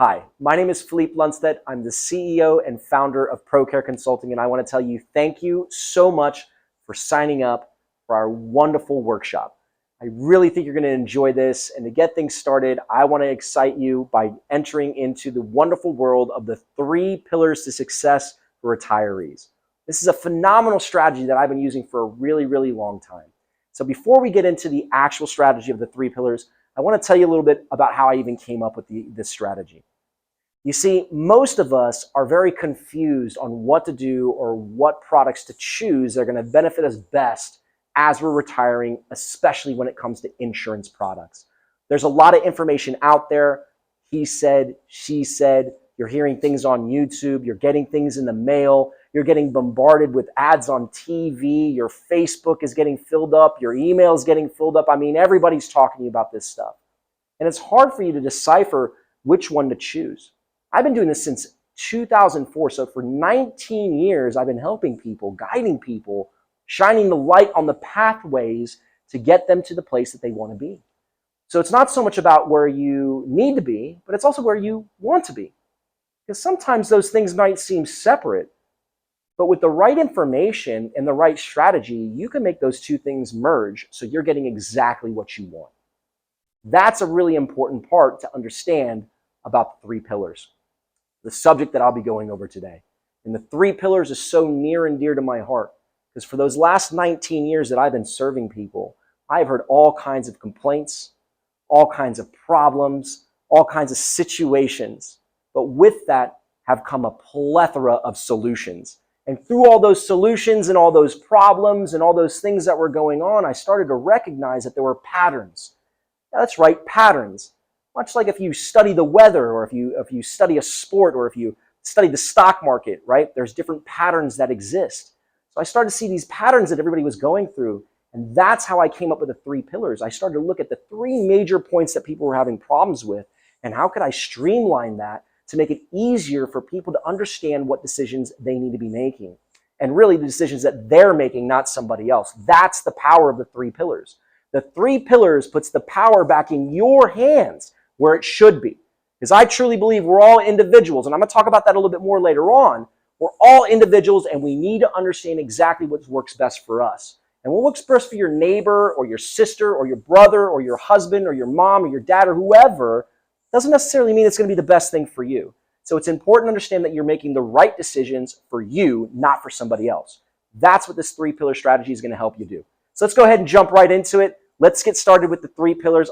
Hi, my name is Philippe Lundstedt. I'm the CEO and founder of ProCare Consulting, and I want to tell you thank you so much for signing up for our wonderful workshop. I really think you're going to enjoy this, and to get things started, I want to excite you by entering into the wonderful world of the 3 pillars to success for retirees. This is a phenomenal strategy that I've been using for a really, really long time. So before we get into the actual strategy of the 3 pillars, I want to tell you a little bit about how I even came up with this strategy. You see, most of us are very confused on what to do or what products to choose that are going to benefit us best as we're retiring, especially when it comes to insurance products. There's a lot of information out there. He said, she said, you're hearing things on YouTube, you're getting things in the mail, you're getting bombarded with ads on TV, your Facebook is getting filled up, your email is getting filled up. I mean, everybody's talking to you about this stuff. And it's hard for you to decipher which one to choose. I've been doing this since 2004, so for 19 years, I've been helping people, guiding people, shining the light on the pathways to get them to the place that they want to be. So it's not so much about where you need to be, but it's also where you want to be. Because sometimes those things might seem separate, but with the right information and the right strategy, you can make those two things merge so you're getting exactly what you want. That's a really important part to understand about the 3 pillars, the subject that I'll be going over today. And the 3 pillars is so near and dear to my heart because for those last 19 years that I've been serving people, I've heard all kinds of complaints, all kinds of problems, all kinds of situations. But with that have come a plethora of solutions. And through all those solutions and all those problems and all those things that were going on, I started to recognize that there were patterns. Yeah, that's right, patterns. Much like if you study the weather or if you study a sport or if you study the stock market, right? There's different patterns that exist. So I started to see these patterns that everybody was going through, and that's how I came up with the 3 pillars. I started to look at the 3 major points that people were having problems with, and how could I streamline that to make it easier for people to understand what decisions they need to be making. And really the decisions that they're making, not somebody else. That's the power of the 3 pillars. The 3 pillars puts the power back in your hands where it should be. Because I truly believe we're all individuals, and I'm going to talk about that a little bit more later on. We're all individuals, and we need to understand exactly what works best for us. And what works best for your neighbor or your sister or your brother or your husband or your mom or your dad or whoever doesn't necessarily mean it's going to be the best thing for you. So it's important to understand that you're making the right decisions for you, not for somebody else. That's what this 3-pillar strategy is going to help you do. So let's go ahead and jump right into it. Let's get started with the 3 pillars.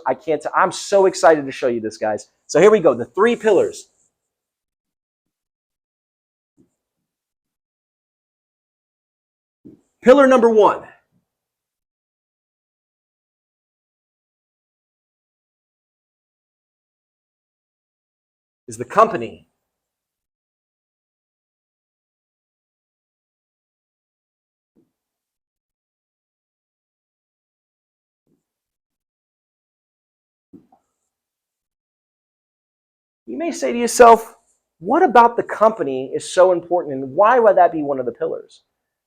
I'm so excited to show you this, guys. So here we go, the 3 pillars. Pillar number 1. Is the company. You may say to yourself, what about the company is so important, and why would that be one of the pillars?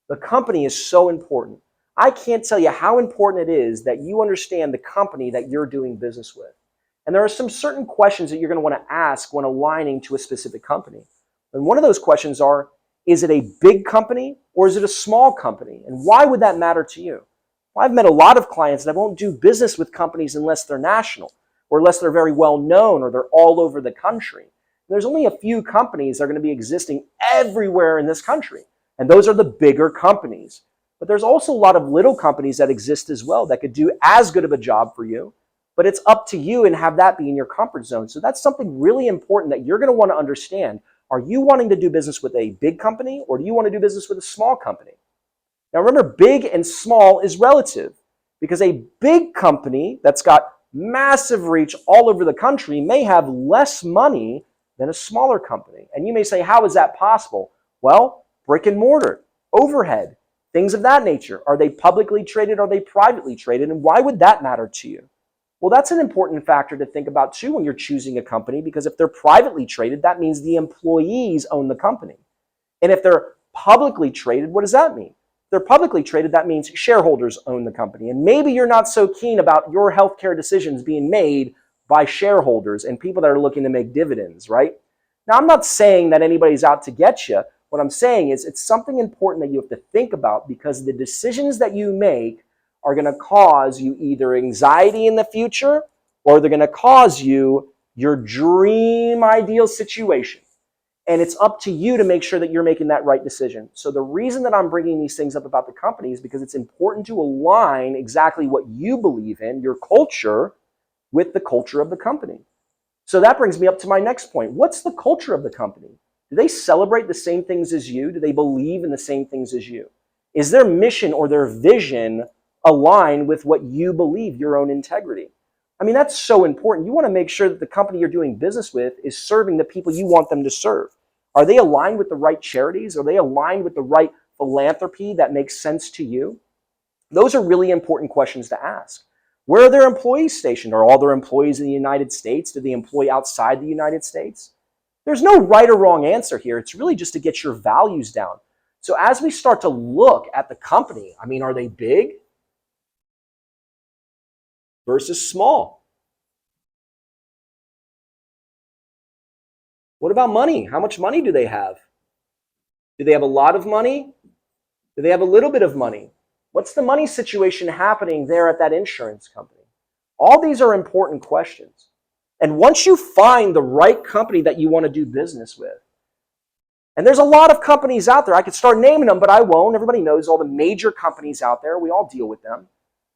The company is so important. I can't tell you how important it is that you understand the company that you're doing business with. And there are some certain questions that you're going to want to ask when aligning to a specific company. And one of those questions are, is it a big company or is it a small company? And why would that matter to you? Well, I've met a lot of clients that won't do business with companies unless they're national, or unless they're very well known or they're all over the country. There's only a few companies that are going to be existing everywhere in this country, and those are the bigger companies. But there's also a lot of little companies that exist as well that could do as good of a job for you, but it's up to you and have that be in your comfort zone. So that's something really important that you're going to want to understand. Are you wanting to do business with a big company, or do you want to do business with a small company? Now remember, big and small is relative, because a big company that's got massive reach all over the country may have less money than a smaller company. And you may say, how is that possible? Well, brick and mortar, overhead, things of that nature. Are they publicly traded? Are they privately traded? And why would that matter to you? Well, that's an important factor to think about too when you're choosing a company, because if they're privately traded, that means the employees own the company. And if they're publicly traded, what does that mean? They're publicly traded, that means shareholders own the company. And maybe you're not so keen about your healthcare decisions being made by shareholders and people that are looking to make dividends, right? Now, I'm not saying that anybody's out to get you. What I'm saying is it's something important that you have to think about, because the decisions that you make are going to cause you either anxiety in the future, or they're going to cause you your dream ideal situation. And it's up to you to make sure that you're making that right decision. So the reason that I'm bringing these things up about the company is because it's important to align exactly what you believe in, your culture, with the culture of the company. So that brings me up to my next point. What's the culture of the company? Do they celebrate the same things as you? Do they believe in the same things as you? Is their mission or their vision aligned with what you believe, your own integrity? I mean, that's so important. You want to make sure that the company you're doing business with is serving the people you want them to serve. Are they aligned with the right charities? Are they aligned with the right philanthropy that makes sense to you? Those are really important questions to ask. Where are their employees stationed? Are all their employees in the United States? Do they employ outside the United States? There's no right or wrong answer here. It's really just to get your values down. So as we start to look at the company, I mean, are they big versus small? What about money? How much money do they have? Do they have a lot of money? Do they have a little bit of money? What's the money situation happening there at that insurance company? All these are important questions. And once you find the right company that you want to do business with, and there's a lot of companies out there, I could start naming them, but I won't. Everybody knows all the major companies out there. We all deal with them.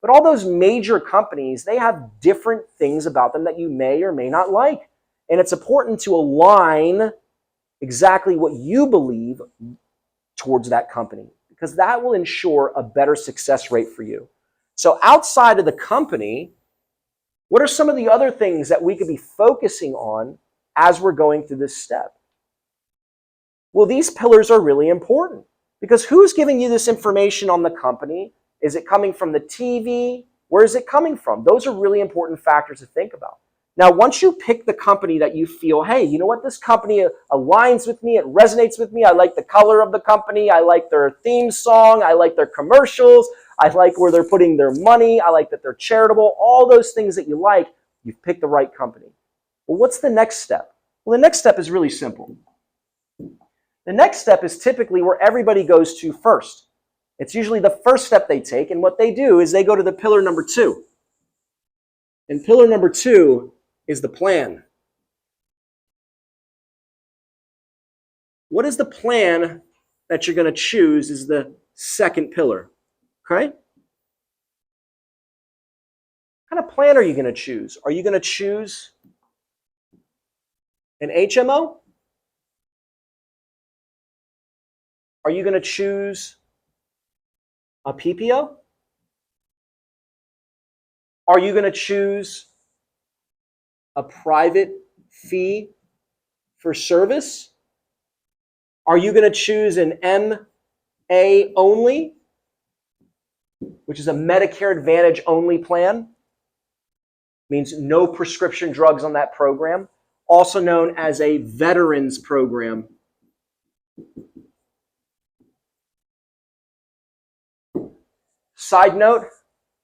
But all those major companies, they have different things about them that you may or may not like. And it's important to align exactly what you believe towards that company, because that will ensure a better success rate for you. So outside of the company, what are some of the other things that we could be focusing on as we're going through this step? Well, these pillars are really important, because who's giving you this information on the company? Is it coming from the TV? Where is it coming from? Those are really important factors to think about. Now, once you pick the company that you feel, hey, you know what, this company aligns with me, it resonates with me, I like the color of the company, I like their theme song, I like their commercials, I like where they're putting their money, I like that they're charitable, all those things that you like, you've picked the right company. Well, what's the next step? Well, the next step is really simple. The next step is typically where everybody goes to first. It's usually the first step they take, and what they do is they go to the pillar number 2. And pillar number 2 is the plan. What is the plan that you're going to choose is the second pillar, okay? What kind of plan are you going to choose? Are you going to choose an HMO? Are you going to choose a PPO? Are you going to choose a private fee for service? Are you going to choose an MA only, which is a Medicare Advantage only plan? Means no prescription drugs on that program, also known as a veterans program. Side note,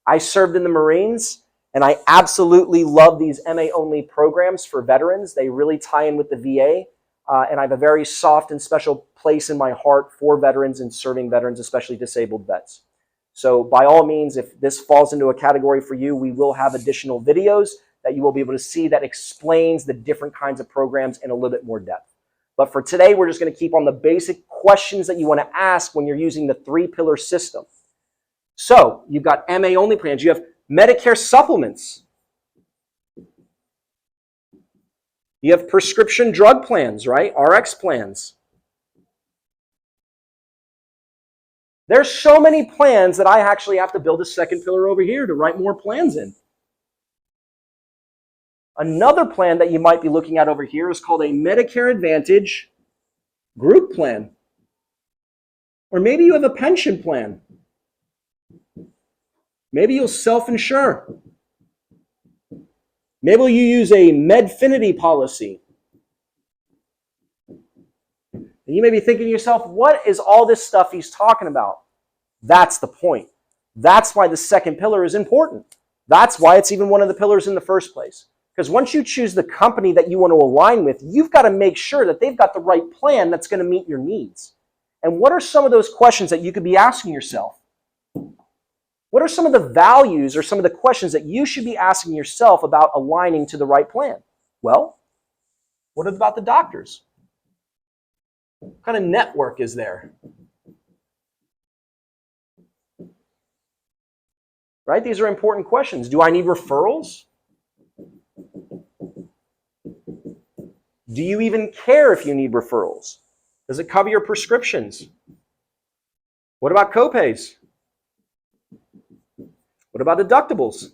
I served in the Marines, and I absolutely love these MA-only programs for veterans. They really tie in with the VA, and I have a very soft and special place in my heart for veterans and serving veterans, especially disabled vets. So by all means, if this falls into a category for you, we will have additional videos that you will be able to see that explains the different kinds of programs in a little bit more depth. But for today, we're just going to keep on the basic questions that you want to ask when you're using the 3-pillar system. So you've got MA-only plans. You have Medicare supplements. You have prescription drug plans, right? RX plans. There's so many plans that I actually have to build a second pillar over here to write more plans in. Another plan that you might be looking at over here is called a Medicare Advantage group plan. Or maybe you have a pension plan. Maybe you'll self-insure. Maybe you use a Medfinity policy. And you may be thinking to yourself, what is all this stuff he's talking about? That's the point. That's why the second pillar is important. That's why it's even one of the pillars in the first place. Because once you choose the company that you want to align with, you've got to make sure that they've got the right plan that's going to meet your needs. And what are some of those questions that you could be asking yourself? What are some of the values or some of the questions that you should be asking yourself about aligning to the right plan? Well, what about the doctors? What kind of network is there? Right? These are important questions. Do I need referrals? Do you even care if you need referrals? Does it cover your prescriptions? What about copays? What about deductibles?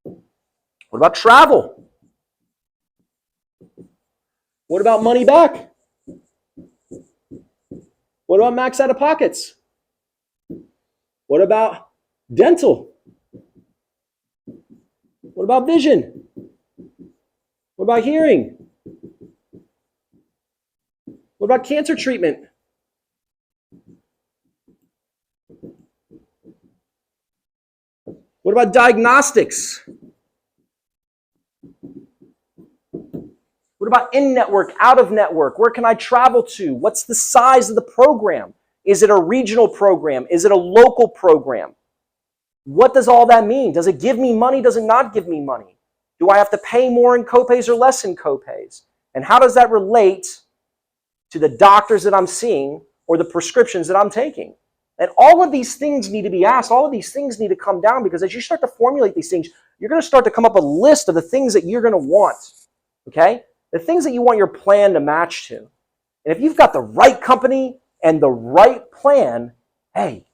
What about travel? What about money back? What about max out of pockets? What about dental? What about vision? What about hearing? What about cancer treatment? What about diagnostics? What about in-network, out-of-network? Where can I travel to? What's the size of the program? Is it a regional program? Is it a local program? What does all that mean? Does it give me money? Does it not give me money? Do I have to pay more in copays or less in copays? And how does that relate to the doctors that I'm seeing or the prescriptions that I'm taking? And all of these things need to be asked. All of these things need to come down, because as you start to formulate these things, you're going to start to come up with a list of the things that you're going to want, okay? The things that you want your plan to match to. And if you've got the right company and the right plan, hey,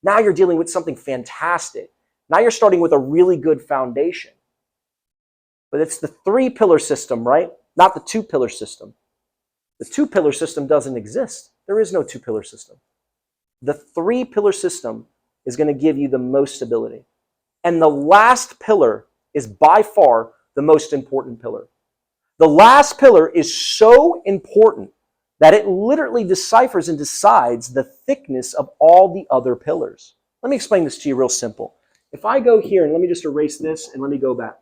now you're dealing with something fantastic. Now you're starting with a really good foundation. But it's the 3-pillar system, right? Not the 2-pillar system. The 2-pillar system doesn't exist. There is no 2-pillar system. The 3-pillar system is going to give you the most stability. And the last pillar is by far the most important pillar. The last pillar is so important that it literally deciphers and decides the thickness of all the other pillars. Let me explain this to you real simple. If I go here, and let me just erase this and let me go back.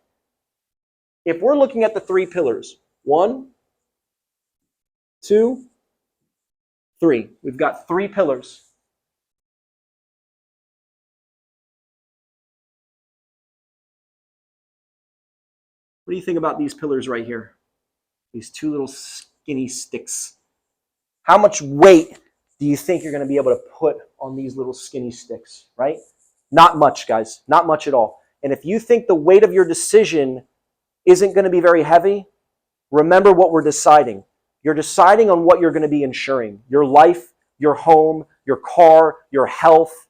If we're looking at the 3 pillars, 1, 2, 3. We've got 3 pillars. What do you think about these pillars right here? These 2 little skinny sticks. How much weight do you think you're going to be able to put on these little skinny sticks, right? Not much, guys. Not much at all. And if you think the weight of your decision isn't going to be very heavy, remember what we're deciding. You're deciding on what you're going to be insuring. Your life, your home, your car, your health,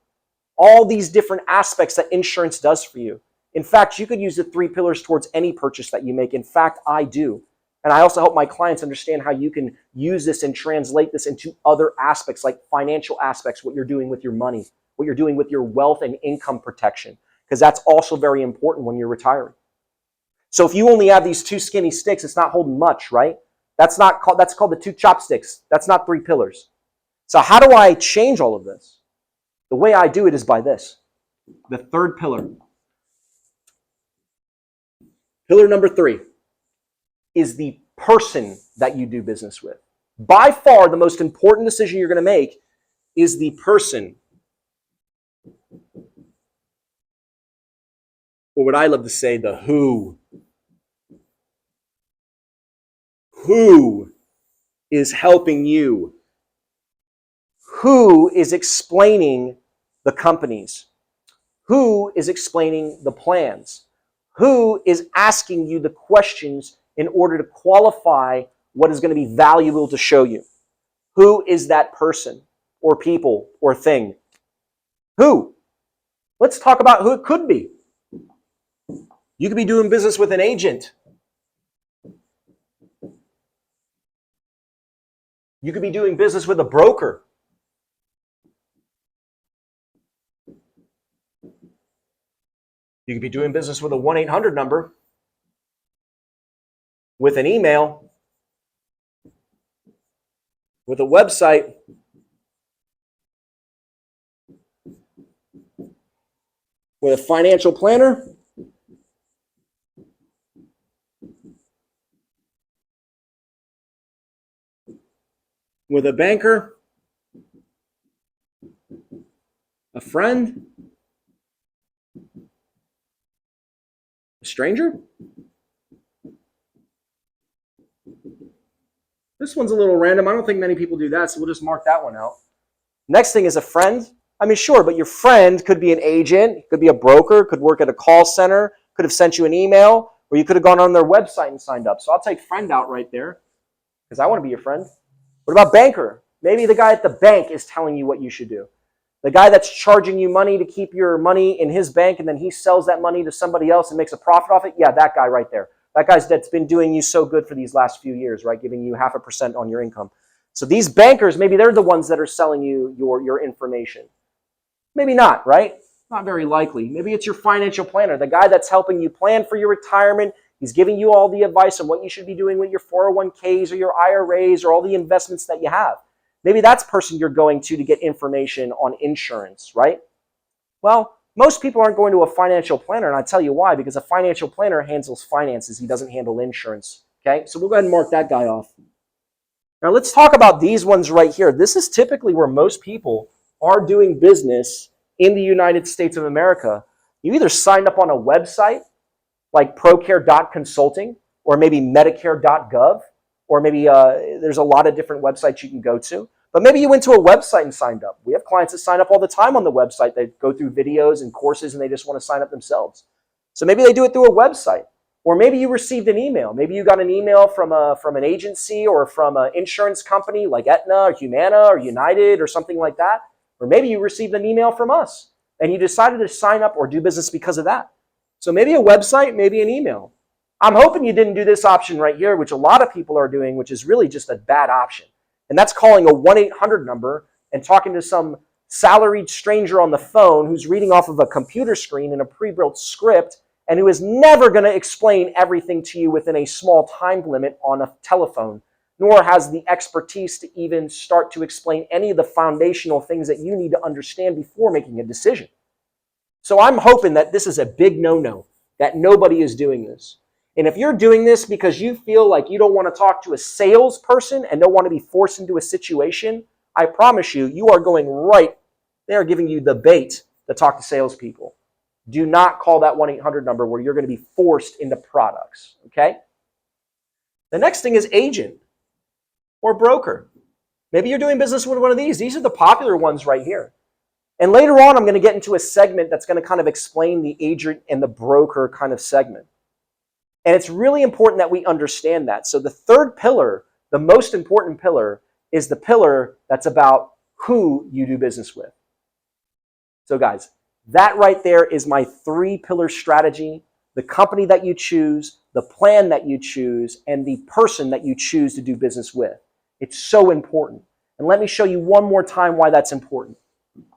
all these different aspects that insurance does for you. In fact, you could use the 3 pillars towards any purchase that you make. In fact, I do. And I also help my clients understand how you can use this and translate this into other aspects, like financial aspects, what you're doing with your money, what you're doing with your wealth and income protection, because that's also very important when you're retiring. So if you only have these 2 skinny sticks, it's not holding much, right? That's called the 2 chopsticks. That's not 3 pillars. So how do I change all of this? The way I do it is by this. The 3rd pillar. Pillar number 3 is the person that you do business with. By far, the most important decision you're going to make is the person. Or what I love to say, the who. Who is helping you? Who is explaining the companies? Who is explaining the plans? Who is asking you the questions in order to qualify what is going to be valuable to show you? Who is that person or people or thing? Who? Let's talk about who it could be. You could be doing business with an agent. You could be doing business with a broker. You could be doing business with a 1-800 number, with an email, with a website, with a financial planner. with a banker, a friend, a stranger? This one's a little random. I don't think many people do that, so we'll just mark that one out. Next thing is a friend. I mean, sure, but your friend could be an agent, could be a broker, could work at a call center, could have sent you an email, or you could have gone on their website and signed up. So I'll take friend out right there because I want to be your friend. What about banker? Maybe the guy at the bank is telling you what you should do. The guy that's charging you money to keep your money in his bank and then he sells that money to somebody else and makes a profit off it. Yeah, that guy right there. That guy's that's been doing you so good for these last few years, right? Giving you 0.5% on your income. So these bankers, maybe they're the ones that are selling you your information. Maybe not, right? Not very likely. Maybe it's your financial planner, the guy that's helping you plan for your retirement. He's giving you all the advice on what you should be doing with your 401ks or your IRAs or all the investments that you have. Maybe that's the person you're going to get information on insurance, right? Well, most people aren't going to a financial planner, and I tell you why, because a financial planner handles finances. He doesn't handle insurance, okay? So we'll go ahead and mark that guy off. Now let's talk about these ones right here. This is typically where most people are doing business in the United States of America. You either signed up on a website like procare.consulting or maybe medicare.gov, or maybe there's a lot of different websites you can go to. But maybe you went to a website and signed up. We have clients that sign up all the time on the website. They go through videos and courses and they just want to sign up themselves. So maybe they do it through a website. Or maybe you received an email. Maybe you got an email from an agency or from an insurance company like Aetna or Humana or United or something like that. Or maybe you received an email from us and you decided to sign up or do business because of that. So maybe a website, maybe an email. I'm hoping you didn't do this option right here, which a lot of people are doing, which is really just a bad option. And that's calling a 1-800 number and talking to some salaried stranger on the phone who's reading off of a computer screen in a pre-built script and who is never going to explain everything to you within a small time limit on a telephone, nor has the expertise to even start to explain any of the foundational things that you need to understand before making a decision. So I'm hoping that this is a big no-no, that nobody is doing this. And if you're doing this because you feel like you don't want to talk to a salesperson and don't want to be forced into a situation, I promise you, you are going right. They are giving you the bait to talk to salespeople. Do not call that 1-800 number where you're going to be forced into products, okay? The next thing is agent or broker. Maybe you're doing business with one of these. These are the popular ones right here. And later on, I'm going to get into a segment that's going to kind of explain the agent and the broker kind of segment. And it's really important that we understand that. So the third pillar, the most important pillar, is the pillar that's about who you do business with. So guys, that right there is my 3-pillar strategy: the company that you choose, the plan that you choose, and the person that you choose to do business with. It's so important. And let me show you one more time why that's important.